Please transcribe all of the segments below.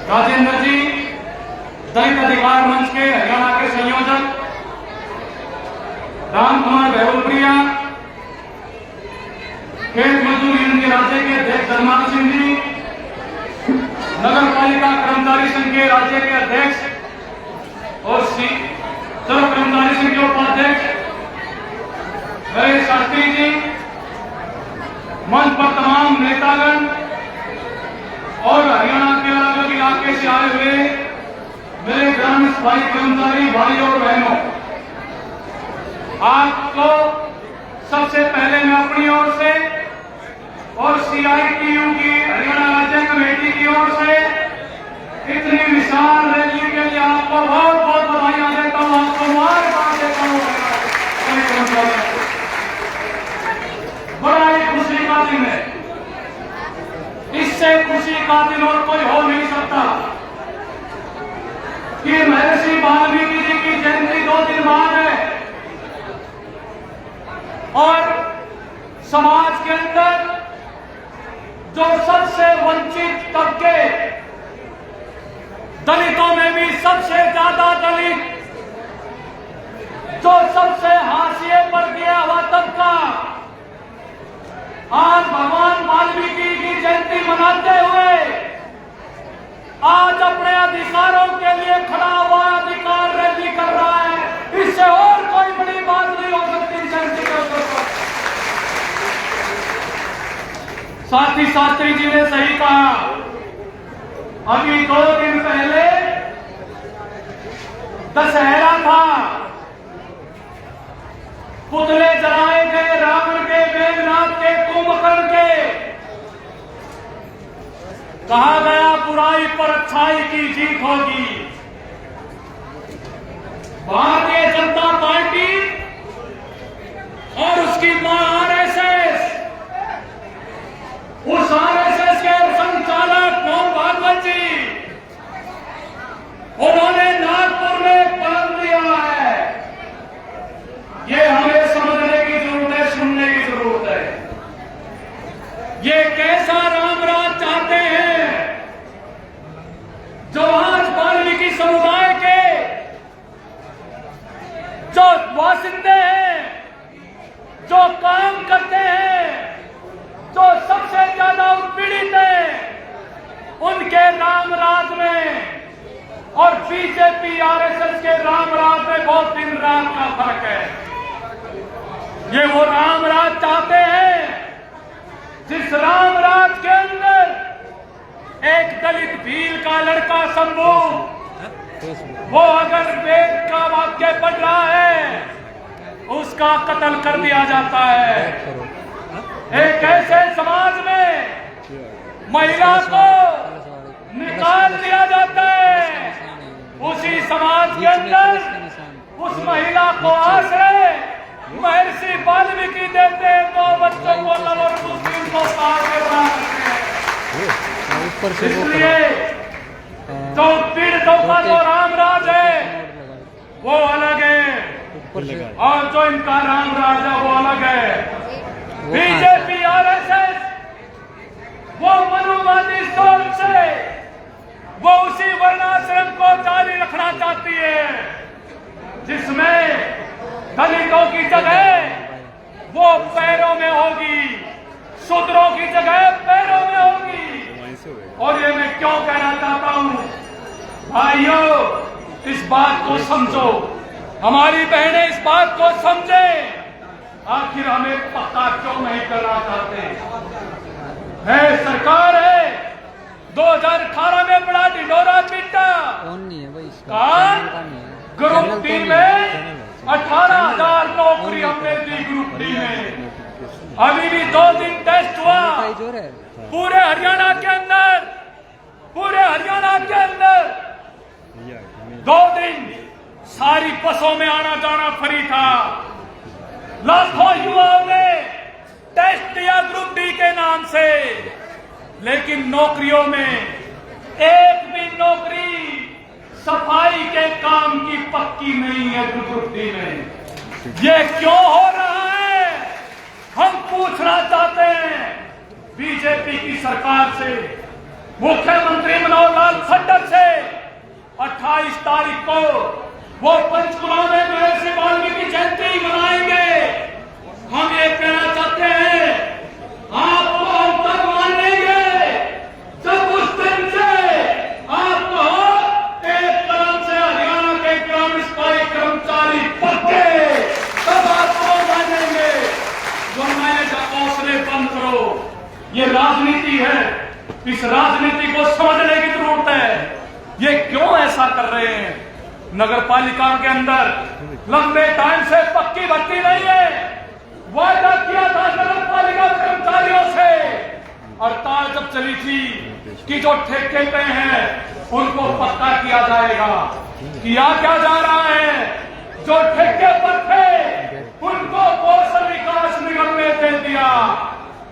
राजेंद्र जी, दलित अधिकार मंच के हरियाणा के संयोजक राम कुमार बेहुलप्रिया, खेत मजदूर यूनियन के राज्य के अध्यक्ष धर्माल सिंह जी, नगर पालिका कर्मचारी संघ के राज्य के अध्यक्ष और सर्व कर्मचारी संघ के उपाध्यक्ष गणेश शास्त्री जी, मंच पर तमाम नेतागण और हरियाणा के अलग अलग इलाके से आए हुए मेरे ग्रामीण सफाई कर्मचारी भाई और बहनों, आपको सबसे पहले मैं अपनी ओर से और CITU की हरियाणा राज्य कमेटी की ओर से इतनी विशाल रैली के लिए आपको बहुत बहुत बधाइयां देता हूं, आपको मुबारकबाद देता हूं। बड़ा ही खुशी का दिन है, इससे खुशी का दिन और कोई हो नहीं सकता कि महर्षि वाल्मीकि जी की जयंती 2 दिन बाद है और समाज के अंदर जो सबसे वंचित तबके, दलितों में भी सबसे ज्यादा दलित, जो सबसे हाशिए पर गया हुआ तबका, आज भगवान वाल्मीकि की जयंती मनाते हुए आज अपने अधिकारों के लिए खड़ा हुआ अधिकार रैली कर रहा है। इससे और कोई बड़ी बात नहीं हो सकती जयंती के अवसर पर। साथी शास्त्री जी ने सही कहा, अभी 2 दिन पहले दशहरा था, पुतले जलाए गए रावण के, मेघनाथ के, कुंभकर्ण के। कहा गया बुराई पर अच्छाई की जीत होगी। भारतीय जनता पार्टी और उसकी मां RSS, उस RSS के संचालक मोहन भागवत जी, उन्होंने नागपुर में एक बयान दिया है। ये हमें समझने की जरूरत है, सुनने की जरूरत है। ये कैसा राम राज चाहते हैं जो आज वाल्मीकि समुदाय के जो वासिंदे हैं, जो काम करते हैं, जो सबसे ज्यादा उत्पीड़ित हैं, उनके राम राज में और बीजेपी RSS के राम राज में बहुत दिन रात का फर्क है। ये वो राम राज चाहते हैं जिस राम राज के अंदर एक दलित भील का लड़का शंभू, वो अगर वेद का वाक्य पढ़ रहा है उसका कत्ल कर दिया जाता है। एक ऐसे समाज में महिला को निकाल दिया जाता है, उसी समाज के अंदर उस महिला को आश्रय महर्षि वाल्मीकि देते हैं, 2 बच्चों को नव और मुस्लिम को पाल के बना सकते हैं। इसलिए जो पीड़ितों का जो राम राज है वो अलग है और जो इनका राम राज है वो अलग है। बीजेपी RSS वो मनुवादी सोच से वो उसी वर्णाश्रम को जारी रखना चाहती है जिसमें दलितों की जगह वो पैरों में होगी, शूद्रों की जगह पैरों में होगी। और ये मैं क्यों कहना चाहता हूं, भाइयों इस बात को समझो, हमारी बहनें इस बात को समझे, आखिर हमें पक्का क्यों नहीं करना चाहते है। सरकार है 2018 में बड़ा ढिंढोरा पीटा, ग्रुप डी में 18,000 नौकरी हमने दी ग्रुप डी में। अभी भी 2 दिन टेस्ट हुआ पूरे हरियाणा के अंदर, पूरे हरियाणा के अंदर 2 दिन सारी बसों में आना जाना फ्री था। लाखों युवाओं ने टेस्ट दिया ग्रुप डी के नाम से, लेकिन नौकरियों में एक भी नौकरी सफाई के काम की पक्की नहीं है ग्रुप डी में। ये क्यों हो रहा है हम पूछना चाहते हैं बीजेपी की सरकार से। मुख्यमंत्री मनोहर लाल खट्टर से 28 तारीख को वो पंचकुला में महर्षि वाल्मीकि जयंती मनाएंगे। हम ये कहना चाहते हैं, आपको हम तब मान लेंगे जब उस दिन से आपको एक तरफ से हरियाणा के ग्रामीण स्थायी कर्मचारी पक्के, तब आपको मानेंगे। वरना हौसले बंद करो, ये राजनीति है, इस राजनीति को समझने की जरूरत है। ये क्यों ऐसा कर रहे हैं? नगर पालिका के अंदर लंबे टाइम से पक्की भर्ती नहीं है। वायदा किया था नगर पालिका कर्मचारियों से, हड़ताल जब चली थी कि जो ठेके पे हैं उनको पक्का किया जाएगा। किया क्या जा रहा है? जो ठेके पर थे उनको कौशल विकास निगम में दे दिया,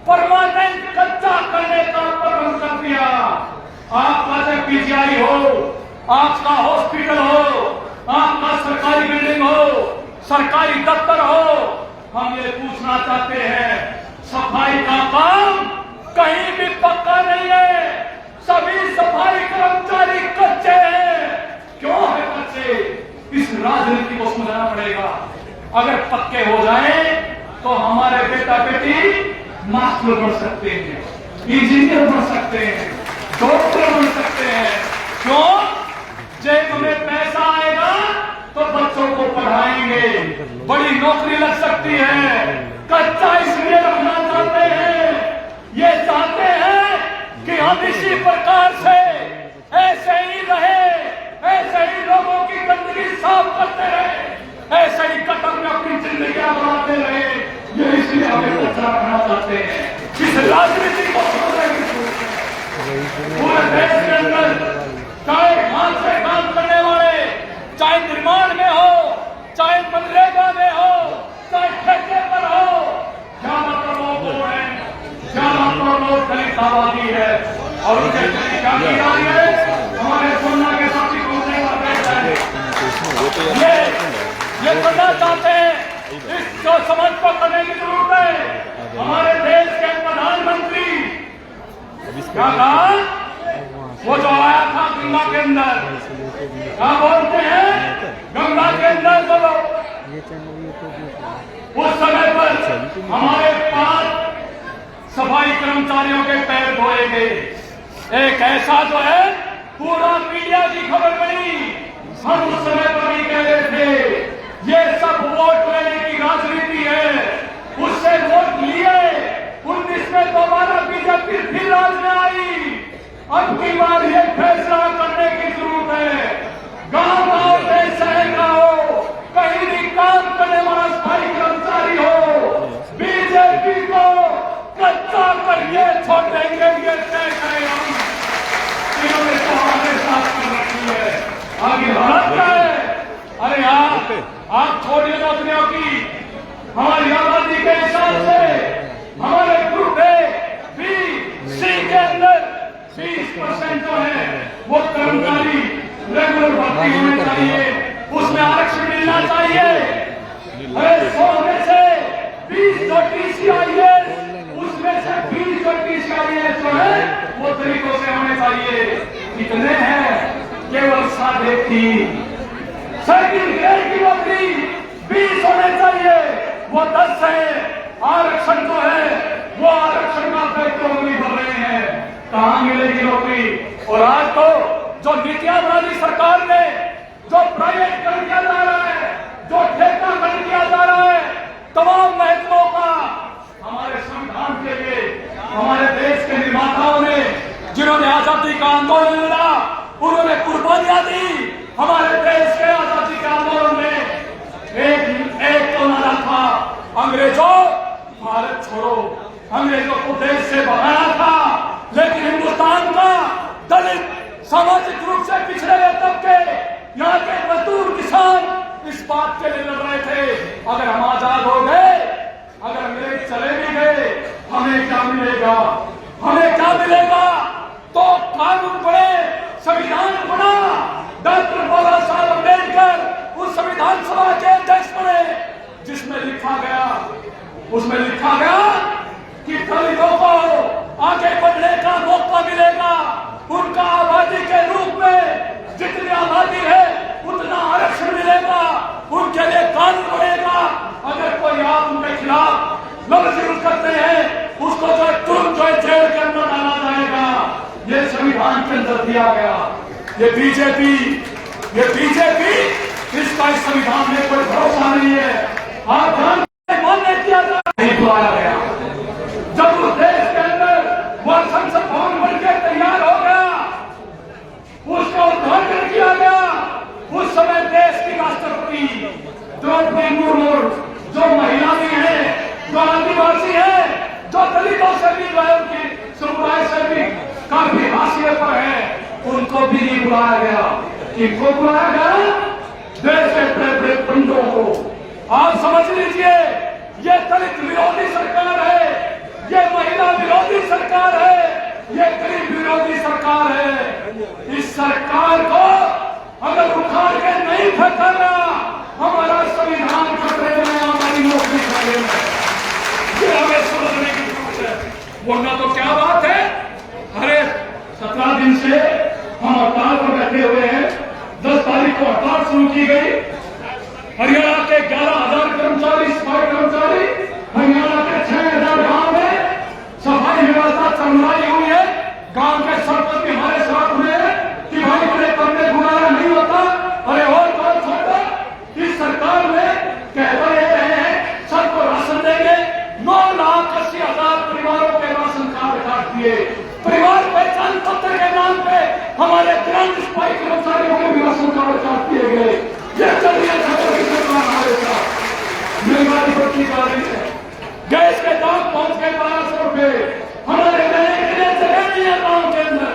परमानेंट कच्चा करने का प्रबंध कर दिया। आपका चाहे पीजीआई हो, आपका हॉस्पिटल हो, आपका सरकारी बिल्डिंग हो, सरकारी दफ्तर हो, हम ये पूछना चाहते हैं, सफाई का काम कहीं भी पक्का नहीं है। सभी सफाई कर्मचारी कच्चे हैं। क्यों है कच्चे? इस राजनीति को समझना पड़ेगा। अगर पक्के हो जाए तो हमारे बेटा बेटी मास्टर बन सकते हैं, इंजीनियर बन सकते हैं, डॉक्टर बन सकते हैं। क्यों? जेब में पैसा आएगा तो बच्चों को पढ़ाएंगे, बड़ी नौकरी लग सकती है। कच्चा इसलिए रखना चाहते हैं, ये चाहते हैं कि हम इसी प्रकार से ऐसे ही रहे, ऐसे ही लोगों की गंदगी साफ करते रहे, ऐसे ही कतर में अपनी जिंदगी बनाते रहे। ये इसलिए हमें कचरा रखना चाहते हैं। इस राजनीति को पूरे देश के अंदर चाहे हाथ से काम करने वाले, चाहे निर्माण में हो, चाहे मनरेगा में हो, चाहे ठेके पर हो, ज्यादातर लोग वो हैं, ज्यादातर लोग दलित आबादी है। और उनके क्या की जा रही है? हमारे सोना के साथी पहुंचने का प्रयास है। ये करना चाहते हैं, इस जो समझ को करने की जरूरत है। हमारे देश के प्रधानमंत्री क्या कहा? वो जो आया था गंगा के अंदर, क्या बोलते हैं, गंगा के अंदर बोलो। उस समय पर हमारे 5 सफाई कर्मचारियों के पैर धोए गए। एक ऐसा जो है पूरा मीडिया की खबर बनी। हम उस समय पर भी कह रहे थे ये सब वोट लेने की राजनीति है। उससे वोट लिए 19 में दोबारा बीजेपी फिर राज में आई। अब की बार ये फैसला करने की जरूरत है, गांव-गांव में शहर का हो, कहीं भी काम करने वाला स्थायी कर्मचारी हो, बीजेपी को कच्चा करके छोड़ देंगे। ये तय करें हम। इन्होंने तो हमारे साथ कर रखी है, आगे भारत का है। अरे यार, आप छोड़िए नौकरियों की। हमारी आबादी के हिसाब से हमारे ग्रुप सी के अंदर 20% जो है वो कर्मचारी रेगुलर भर्ती होने चाहिए, उसमें आरक्षण मिलना चाहिए। अरे 100 में से 20 जो TCIS, उसमें से 20 जो TCIS जो है वो तरीकों से होने चाहिए। कितने हैं? केवल 3.5। सेकंड ग्रेड की नौकरी 20 होने चाहिए, वो 10 है। आरक्षण जो है वो आरक्षण का दायित्व नहीं भर रहे हैं। कहां मिलेगी नौकरी? और आज तो जो नीतियां बना सरकार ने, जो प्राइवेट कर दिया जा रहा है, जो ठेका कर दिया जा रहा है, तमाम महत्वों का हमारे संविधान के लिए हमारे देश के निर्माताओं ने, जिन्होंने आजादी का आंदोलन लड़ा, उन्होंने कुर्बानियां दी। हमारे देश के आजादी के आंदोलन में एक तो नारा था, अंग्रेजों भारत छोड़ो। अंग्रेजों को देश से भगाना था, लेकिन हिंदुस्तान का दलित, सामाजिक रूप से पिछड़े हुए तबके, यहाँ के मजदूर किसान इस बात के लिए लड़ रहे थे, अगर हम आजाद हो गए, अगर अंग्रेज चले भी गए, हमें क्या मिलेगा? हमें क्या मिलेगा? तो कानून बने, संविधान बना। डॉक्टर बाबा साहब अम्बेडकर उस संविधान सभा के अध्यक्ष बने, जिसमें लिखा गया, उसमें लिखा गया कि दलितों को आगे बढ़ने का मौका मिलेगा, संविधान के अंदर दिया गया। ये बीजेपी इसका इस संविधान में कोई भरोसा नहीं है। आप मान्य किया नहीं बुलाया गया। जब उस देश के अंदर वह संसद भवन बनकर तैयार हो गया, उसका उद्घाटन किया गया, उस समय देश की राष्ट्रपति द्रौपदी मुर्मू, जो महिला भी है, जो आदिवासी है, जो दलितों से भी उनकी समुदाय से भी काफी हाशिए पर है, उनको भी नहीं बुलाया गया। किनको बुलाया गया? देश के बड़े पंडों को। आप समझ लीजिए, ये दलित विरोधी सरकार है, ये महिला विरोधी सरकार है, ये गरीब विरोधी सरकार है। इस सरकार को अगर उखाड़ के नहीं फेंका गया, हमारा संविधान खतरे में, हमारी नौकरी खतरे में। ये हमें समझने की जरूरत है। वरना तो क्या बात है, अरे 17 दिन से हम हड़ताल पर बैठे हुए हैं। 10 तारीख को हड़ताल शुरू की गई। हरियाणा के 11,000 कर्मचारी, सफाई कर्मचारी, हरियाणा के 6,000 गांव में सफाई व्यवस्था चरमराई हुई है। गांव के सरपंच भी हमारे साथ में है कि भाई बड़े करने गुजारा नहीं होता। अरे और बात छोड़ो, इस सरकार में कह रहे हैं सबको राशन देंगे। 9,80,000 परिवारों के राशन कार्ड काट दिए। परिवार पहचान पत्र के नाम पे हमारे ग्राम सफाई कर्मचारियों के भी राशन कार्ड काट दिए गए। ये चलिए सरकार हमारे साथ महंगाई बढ़ती जा रही है। गैस के दाम पहुंच गए 1200 रुपए। हमारे रहने के लिए जगह नहीं है गांव के अंदर,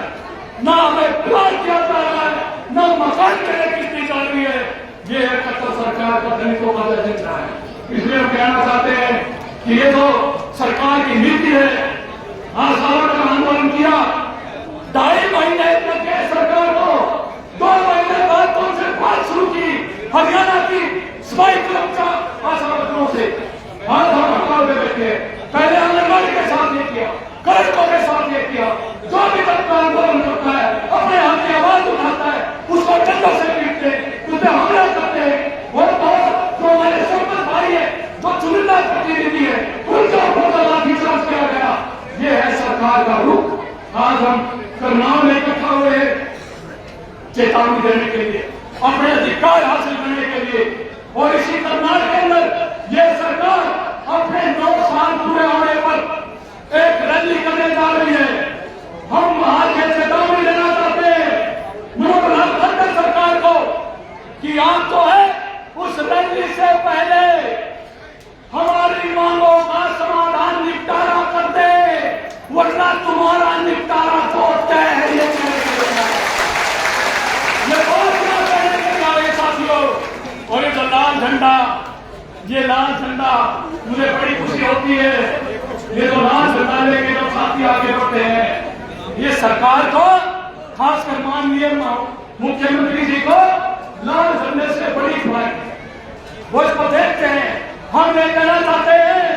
ना हमें प्लान किया जा रहा है, ना मकान के लिए किस्त दी जा रही है। ये है कत्तर सरकार का दलितों का एजेंडा है। इसलिए हम कहना चाहते हैं कि ये तो सरकार की नीति है। आज सालों का आंदोलन किया, 2.5 महीने तक के सरकार को 2 महीने बाद तो उनसे बात शुरू की हरियाणा की सफाई कर्मचारी आशाओं से। आज हम हड़ताल पे बैठे, पहले आंगनबाड़ी के साथ ये किया, कलेक्टरों के साथ ये किया। जो भी तक आंदोलन करता है, अपने हाथ की आवाज उठाता है, उसको डंडों से पीटते, उसे हमला करते हैं। और जो हमारे सरपंच भाई है, जो चुनिंदा प्रतिनिधि है, उनका फोटो लाठीचार्ज किया गया। ये है सरकार का रुख। आज हम करनाल में इकट्ठा हुए चेतावनी देने के लिए, अपने अधिकार हासिल करने के लिए। और इसी करनाल के अंदर ये सरकार अपने 9 साल पूरे होने पर एक रैली करने जा रही है। हम आज ये चेतावनी देना चाहते हैं मनोहर खट्टर सरकार को कि आप तो है उस रैली से पहले हमारी मांगों का समाधान निपटारा कर दे, वरना तुम्हारा निपटारा तो तय है। ये बहुत कहने के लिए साथियों। और ये लाल झंडा मुझे बड़ी खुशी होती है। ये तो लाल झंडा लेके जब साथी आगे बढ़ते हैं, ये सरकार को, खासकर माननीय मुख्यमंत्री जी को लाल झंडे से बड़ी खुराक वो इसको देखते हैं। हम ये कहना चाहते हैं,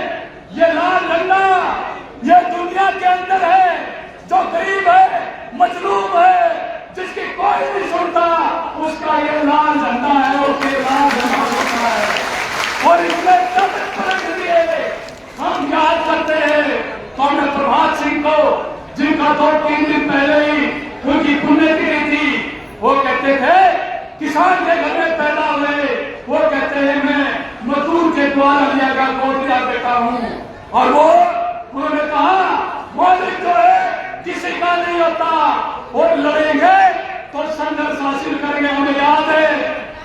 ये लाल झंडा ये दुनिया के अंदर है, जो गरीब है, मजलूम है, जिसकी कोई नहीं सुनता, उसका ये लाल झंडा है, उसके लाल झंडा होता है। और इसमें के लिए हम याद करते हैं कौन प्रभात सिंह को, जिनका 2-3 दिन पहले ही उनकी पुण्यतिथि थी। वो कहते थे किसान के घर में पैदा हुए, वो कहते हैं मैं मजदूर के द्वारा लिया गया गोद लिया बेटा हूं। और वो उन्होंने कहा मौलिक जो है किसी का नहीं होता, और लड़ेंगे तो संघर्ष हासिल करेंगे। हमें याद है,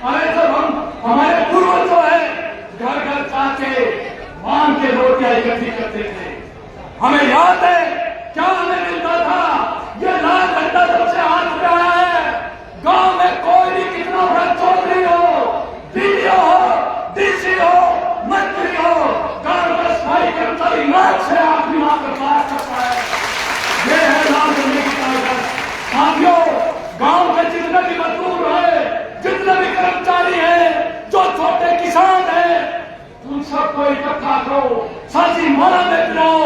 अरे जब हम हमारे पूर्वज जो है घर घर जाके मांग के रोटियां इकट्ठी करते थे, हमें याद है क्या हमें मिलता था। ये लाल झंडा जब से हाथ में आया है, गांव में कोई भी कितना बड़ा चौधरी हो, बीडीओ हो, डीसी हो, मंत्री हो, गांव का सफाई कर्मचारी नाक से आंख मिला कर बात करता है। ये है लाल झंडे की ताकत। साथियों, गांव के जितने भी मजदूर है, जितने भी कर्मचारी हैं, जो छोटे किसान हैं, उन सबको इकट्ठा करो, साझी माला में पिलाओ।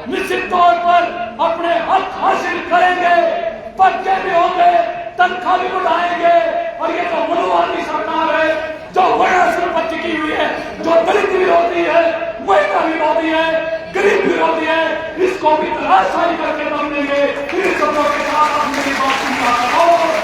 निश्चित तौर पर अपने हक हासिल करेंगे, पक्के भी होंगे, तनख्वाह भी बढ़ाएंगे। और ये तो मनुवादी सरकार है, जो वर्णाश्रम पर टिकी हुई है, जो दलित विरोधी है, महिला विरोधी है, गरीब विरोधी है, इसको को भी तलाशाई करके दम देंगे। इन शब्दों के साथ अपनी बात सुनता करो।